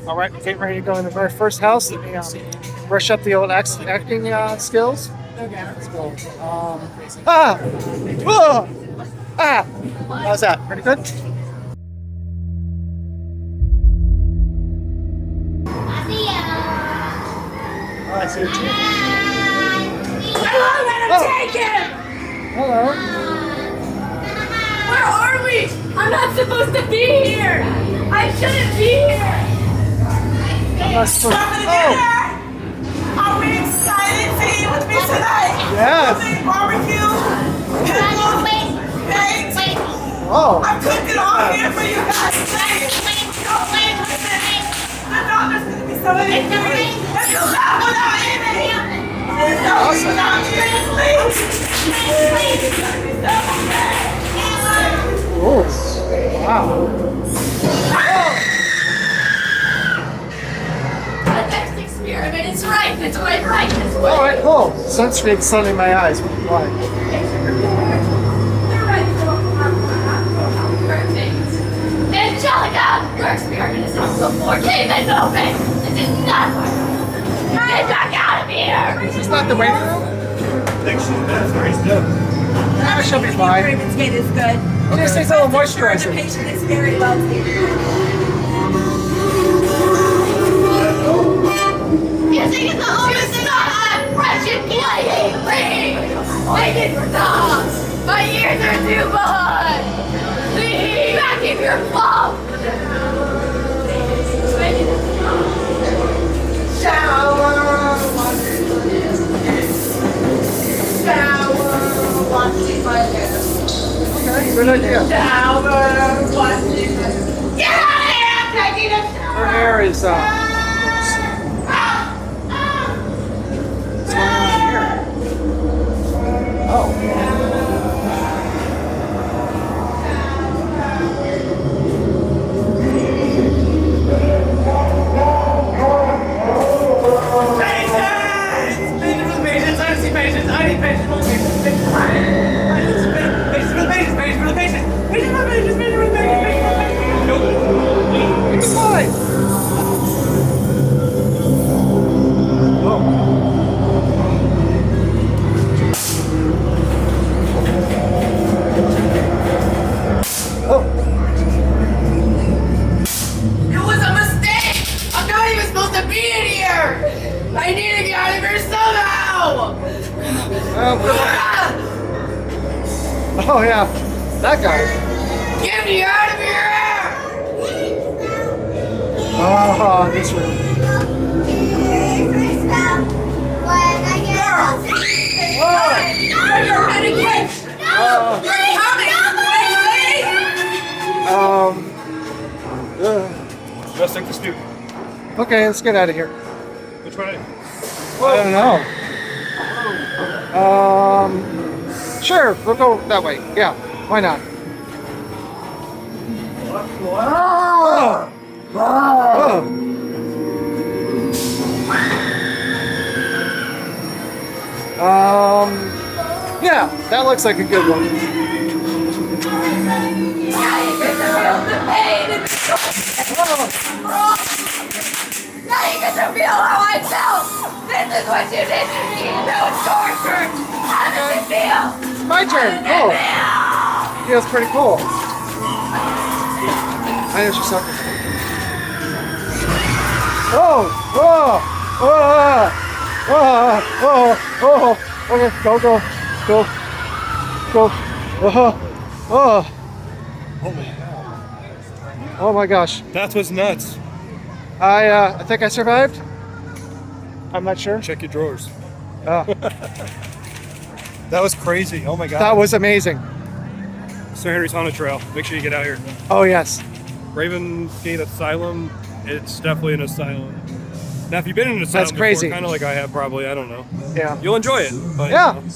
All right, we're getting ready to go in the very first house. Let me brush up the old acting skills. Let's go. Whoa, how's that? Pretty good? Oh, I see you too. Hello, let him take him! Hello. Where are we? I'm not supposed to be here! I shouldn't be here! I'm not supposed to. Are we excited to eat with me tonight? Yes. Barbecue, pickles, eggs. Oh. I'm cooking all here for you guys. I know there's going to be so many things. If you laugh without eating, Awesome. Oh. Wow. The next experiment is right. It's right this way. All right, cool. Sunscreen's sun in my eyes. Why? Perfect. Angelica, your experiment is also 4K then open. This is not my room. Get back out of here. Is this not the waiting room? Yeah, she'll be fine. RAVENSGATE is good. Just needs a little The moisturizer. patient is very well taken. You think it's the only thing I'm wretched playing? Leave! Waiting for dogs! My years are too behind! Leave! Back in your fault! Shower, washing my hair. Okay, good idea. Shower, washing my hair. Get out of here! I'm taking a shower! Her hair is what's going on here? Oh. It's fine. Oh. It was a mistake! I'm not even supposed to be in here! I need to get out of here somehow! Oh yeah, that guy. Get me out of here! Oh, this room. You're renegade! Just take the scoop. Okay, let's get out of here. Which way? I don't know. Sure, we'll go that way. Yeah, why not? Yeah, that looks like a good one. Now you get to feel the pain and the Now you get to feel how I felt! This is what you did to me! That was torture! How does it feel? My turn. Cool. Feels pretty cool. I know she's sucking. Oh! Okay, go. Oh my gosh. That was nuts. I think I survived. I'm not sure. Check your drawers. Oh, That was crazy. Oh my god. that was amazing. Sir Henry's Haunted Trail. Make sure you get out here. Oh yes. RAVENSGATE Asylum. It's definitely an asylum. Now, if you've been in an asylum That's crazy. before, kind of like I have, probably, I don't know. Yeah. You'll enjoy it. But, Yeah. you know.